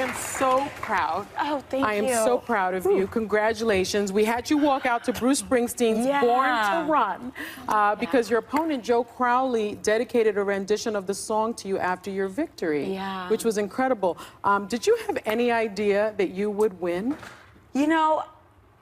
am so proud. Oh, thank you. I am so proud of you. Congratulations. We had you walk out to Bruce Springsteen's Born to Run because your opponent, Joe Crowley, dedicated a rendition of the song to you after your victory, which was incredible. Did you have any idea that you would win? You know,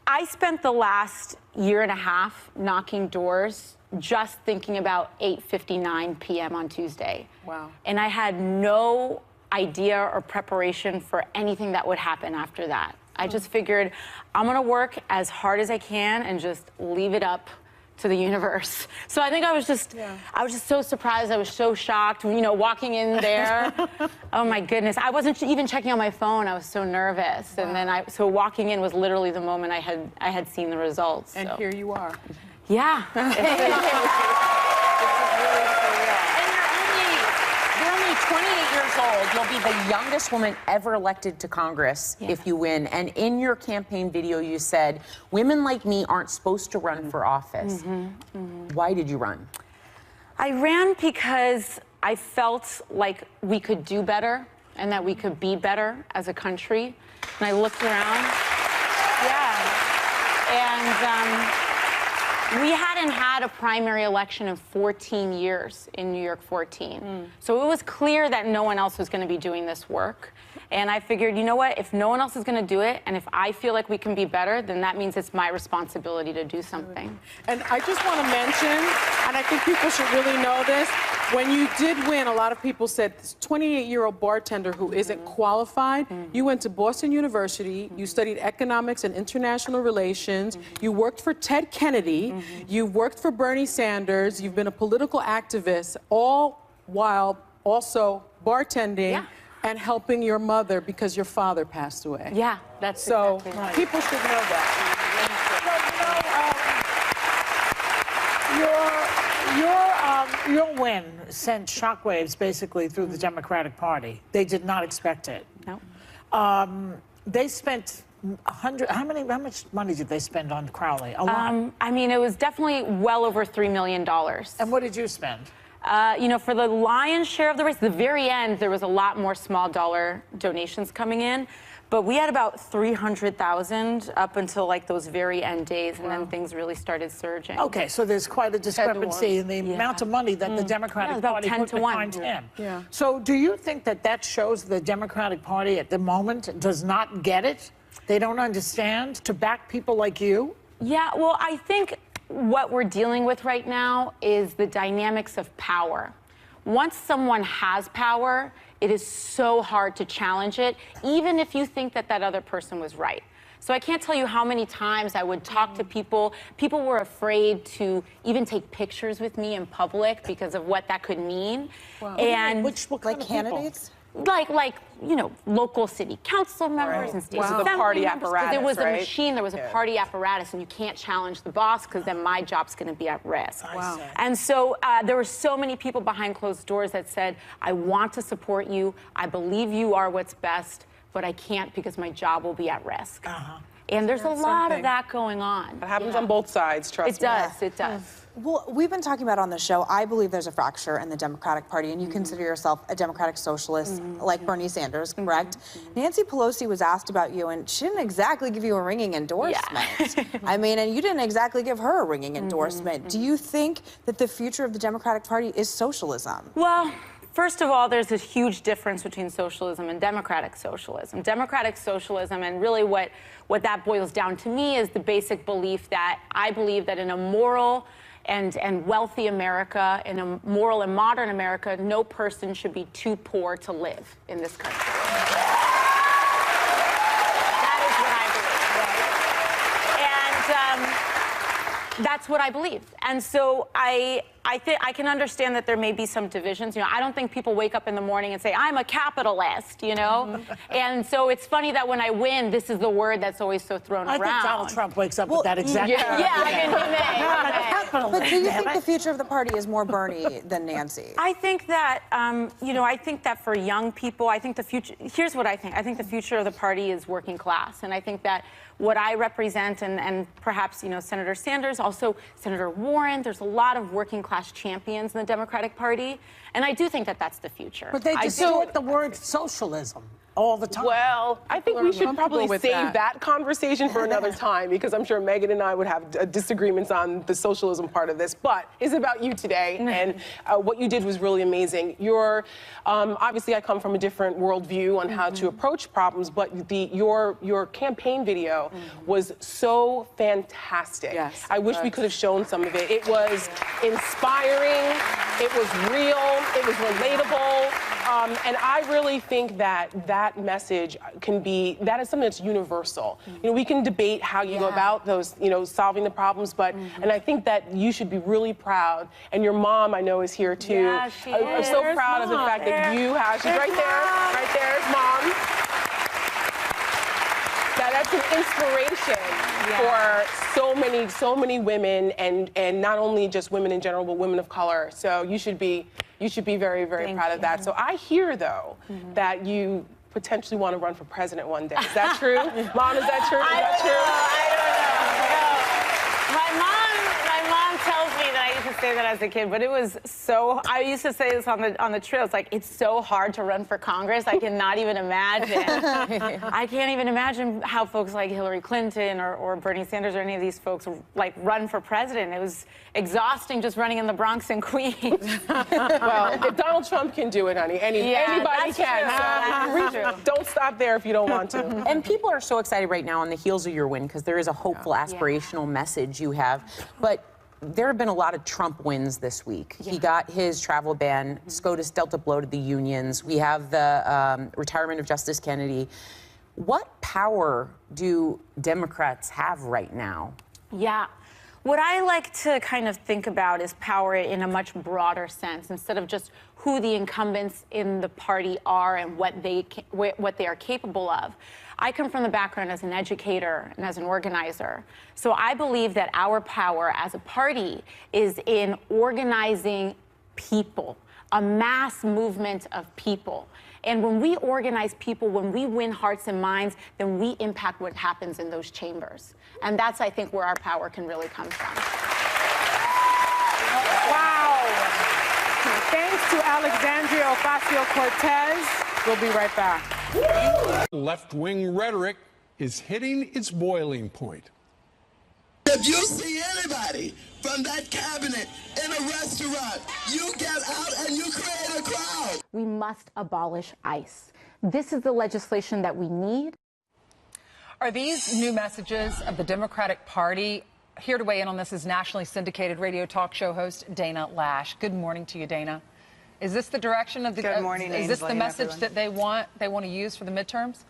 I spent the last year and a half knocking doors just thinking about 8:59 p.m. on Tuesday. Wow. And I had no idea or preparation for anything that would happen after that. I just figured I'm gonna work as hard as I can and just leave it up to the universe. So I think I was just so surprised. I was so shocked, you know, walking in there. Oh my goodness. I wasn't even checking on my phone. I was so nervous. Wow. And then so walking in was literally the moment I had seen the results. And here you are. Yeah. You're only 28 years old. You'll be the youngest woman ever elected to Congress if you win. And in your campaign video, you said, women like me aren't supposed to run for office. Why did you run? I ran because I felt like we could do better and that we could be better as a country. And I looked around. We hadn't had a primary election in 14 years in New York 14. So it was clear that no one else was going to be doing this work. And I figured, you know what, if no one else is going to do it, and if I feel like we can be better, then that means it's my responsibility to do something. And I just want to mention, and I think people should really know this, when you did win, a lot of people said this 28-year-old bartender who isn't qualified, you went to Boston University, you studied economics and international relations, you worked for Ted Kennedy, you worked for Bernie Sanders, you've been a political activist, all while also bartending and helping your mother because your father passed away. Yeah, that's so exactly right. People should know that. Your win sent shockwaves basically through the Democratic Party. They did not expect it. No. They spent how much money did they spend on Crowley? A lot. I mean, it was definitely well over $3 million. And what did you spend? You know, for the lion's share of the race, the very end, there was a lot more small dollar donations coming in. But we had about 300,000 up until like those very end days, and then things really started surging. Okay, so there's quite a discrepancy in the amount of money that the Democratic Party put behind him. So do you think that that shows the Democratic Party at the moment does not get it? They don't understand to back people like you? Yeah, well, I think what we're dealing with right now is the dynamics of power. Once someone has power, it is so hard to challenge it, even if you think that that other person was right. So I can't tell you how many times I would talk to people. People were afraid to even take pictures with me in public because of what that could mean. Wow. And what kind of candidates? Like you know, local city council members and state assembly the party members, apparatus, there was right? a machine, there was a party apparatus, and you can't challenge the boss because then my job's going to be at risk. Wow. And so there were so many people behind closed doors that said, I want to support you, I believe you are what's best, but I can't because my job will be at risk. And there's a lot of that going on. It happens on both sides, trust me. It does. Well, we've been talking about on the show, I believe there's a fracture in the Democratic Party, and you consider yourself a Democratic socialist, like Bernie Sanders, correct? Nancy Pelosi was asked about you, and she didn't exactly give you a ringing endorsement. I mean, and you didn't exactly give her a ringing endorsement. Do you think that the future of the Democratic Party is socialism? Well, first of all, there's a huge difference between socialism and democratic socialism. Democratic socialism, and really what that boils down to me, is the basic belief that I believe that in a moral and wealthy America, in a moral and modern America, no person should be too poor to live in this country. That is what I believe. And that's what I believe. And so I can understand that there may be some divisions. You know, I don't think people wake up in the morning and say, I'm a capitalist, you know? And so it's funny that when I win, this is the word that's always so thrown around. I think Donald Trump wakes up with that exact word. I mean, he may. But do you think the future of the party is more Bernie than Nancy? I think that, you know, I think that for young people, I think the future, here's what I think. I think the future of the party is working class. And I think that what I represent, and perhaps, you know, Senator Sanders, also Senator Warren, there's a lot of working class champions in the Democratic Party. And I do think that that's the future. But they distort the word socialism. all the time. Well, I think we should probably with save that conversation for another time, because I'm sure Megan and I would have disagreements on the socialism part of this. But it's about you today, and what you did was really amazing. You're obviously, I come from a different worldview on how to approach problems, but your campaign video was so fantastic. Yes, I wish we could have shown some of it. It was inspiring. It was real. It was relatable. And I really think that message that is something that's universal. You know, we can debate how you go about those, solving the problems, but, and I think that you should be really proud. And your mom, I know, is here too. Yeah, she is. I'm so proud of the fact that you have, she's right there's mom. That's an inspiration for so many women, and not only just women in general, but women of color. So you should be very, very proud of that. So I hear, though, that you potentially want to run for president one day. Is that true? Mom, is that true? I don't know. My mom tells me that I used to say that as a kid, but it was so. I used to say this on the trail. It's like, it's so hard to run for Congress. I cannot even imagine. I can't even imagine how folks like Hillary Clinton or Bernie Sanders or any of these folks like run for president. It was exhausting just running in the Bronx and Queens. Well, if Donald Trump can do it, honey, anybody can. Don't stop there if you don't want to. And people are so excited right now on the heels of your win, because there is a hopeful, aspirational message you have. But there have been a lot of Trump wins this week. He got his travel ban. SCOTUS dealt a blow to the unions. We have the retirement of Justice Kennedy. What power do Democrats have right now? Yeah. What I like to kind of think about is power in a much broader sense, instead of just who the incumbents in the party are and what they are capable of. I come from the background as an educator and as an organizer. So I believe that our power as a party is in organizing people, a mass movement of people. And when we organize people, when we win hearts and minds, then we impact what happens in those chambers. And that's, I think, where our power can really come from. Wow. Thanks to Alexandria Ocasio-Cortez. We'll be right back. Left-wing rhetoric is hitting its boiling point. If you see anybody from that cabinet in a restaurant, you get out and you create a crowd. We must abolish ICE. This is the legislation that we need. Are these new messages of the Democratic Party? Here to weigh in on this is nationally syndicated radio talk show host Dana Lash. Good morning to you, Dana. Is this the direction of the? Good morning, is this the message everyone. that they want to use for the midterms?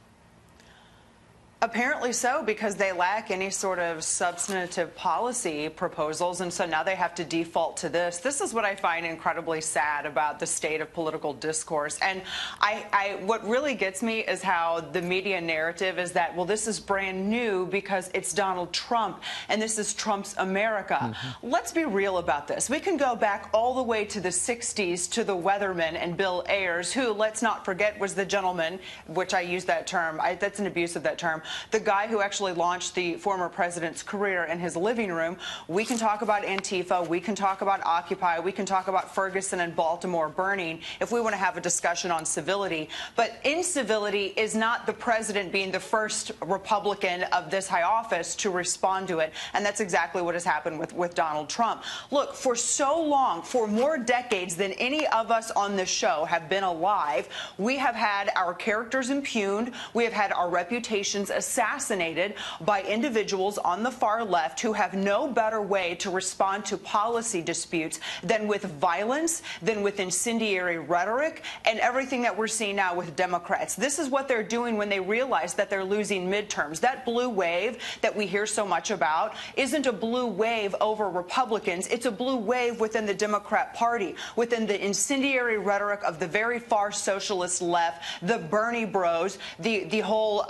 Apparently so, because they lack any sort of substantive policy proposals, and so now they have to default to this. This is what I find incredibly sad about the state of political discourse. And what really gets me is how the media narrative is that, well, this is brand new because it's Donald Trump, and this is Trump's America. Let's be real about this. We can go back all the way to the 60s to the Weathermen and Bill Ayers, who, let's not forget, was the gentleman, which I use that term, that's an abuse of that term, the guy who actually launched the former president's career in his living room. We can talk about Antifa. We can talk about Occupy. We can talk about Ferguson and Baltimore burning if we want to have a discussion on civility. But incivility is not the president being the first Republican of this high office to respond to it. And that's exactly what has happened with Donald Trump. Look, for so long, for more decades than any of us on this show have been alive, we have had our characters impugned. We have had our reputations assassinated by individuals on the far left who have no better way to respond to policy disputes than with violence, than with incendiary rhetoric, and everything that we're seeing now with Democrats. This is what they're doing when they realize that they're losing midterms. That blue wave that we hear so much about isn't a blue wave over Republicans. It's a blue wave within the Democrat Party, within the incendiary rhetoric of the very far socialist left, the Bernie bros, the whole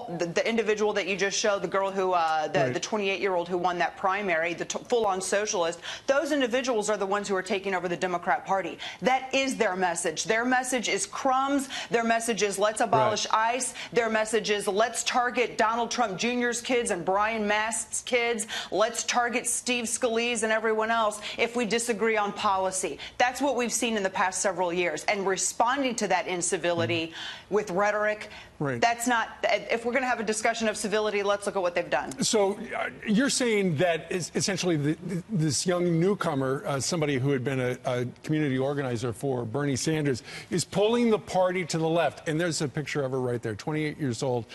the individual that you just showed, the girl who, the 28-year-old who won that primary, the full-on socialist, those individuals are the ones who are taking over the Democrat Party. That is their message. Their message is crumbs. Their message is let's abolish ICE. Their message is let's target Donald Trump Jr.'s kids and Brian Mast's kids. Let's target Steve Scalise and everyone else if we disagree on policy. That's what we've seen in the past several years. And responding to that incivility with rhetoric, that's not, if we're going to have a discussion of civility, let's look at what they've done. So you're saying that essentially this young newcomer, somebody who had been a community organizer for Bernie Sanders, is pulling the party to the left. And there's a picture of her right there, 28 years old.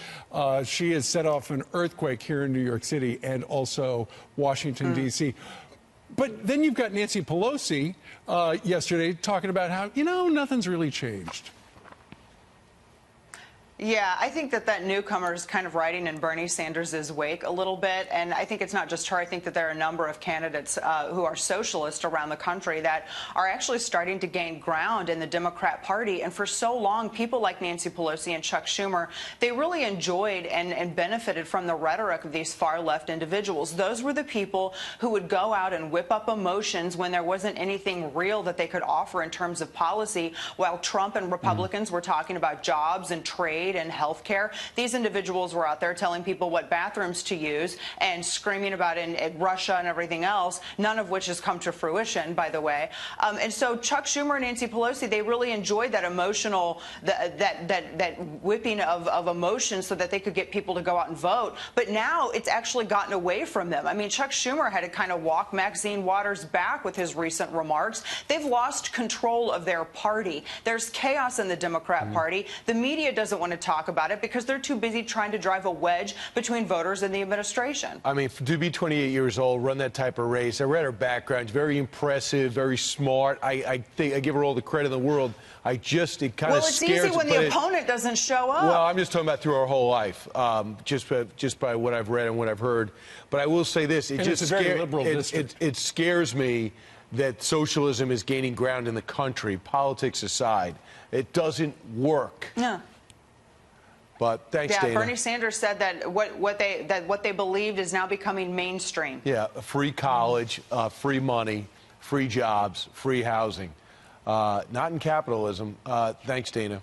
She has set off an earthquake here in New York City and also Washington, D.C. But then you've got Nancy Pelosi yesterday talking about how, nothing's really changed. Yeah, I think that newcomer is kind of riding in Bernie Sanders' wake a little bit. And I think it's not just her. I think that there are a number of candidates who are socialists around the country that are actually starting to gain ground in the Democrat Party. And for so long, people like Nancy Pelosi and Chuck Schumer, they really enjoyed and benefited from the rhetoric of these far-left individuals. Those were the people who would go out and whip up emotions when there wasn't anything real that they could offer in terms of policy, while Trump and Republicans were talking about jobs and trade and health care. These individuals were out there telling people what bathrooms to use and screaming about in Russia and everything else, none of which has come to fruition, by the way. And so Chuck Schumer and Nancy Pelosi, they really enjoyed that emotional, that whipping of emotions so that they could get people to go out and vote. But now it's actually gotten away from them. I mean, Chuck Schumer had to kind of walk Maxine Waters back with his recent remarks. They've lost control of their party. There's chaos in the Democrat Party. The media doesn't want to talk about it because they're too busy trying to drive a wedge between voters and the administration. I mean, to be 28 years old, run that type of race, I read her background, very impressive, very smart. I think I give her all the credit in the world. It kind of scares me. Well, it's easy when the opponent doesn't show up. Well, I'm just talking about through our whole life, just by what I've read and what I've heard. But I will say this, it scares me that socialism is gaining ground in the country, politics aside. It doesn't work. No. But thanks, Dana. Bernie Sanders said that what they believed is now becoming mainstream. Yeah, free college, free money, free jobs, free housing. Not in capitalism. Thanks, Dana.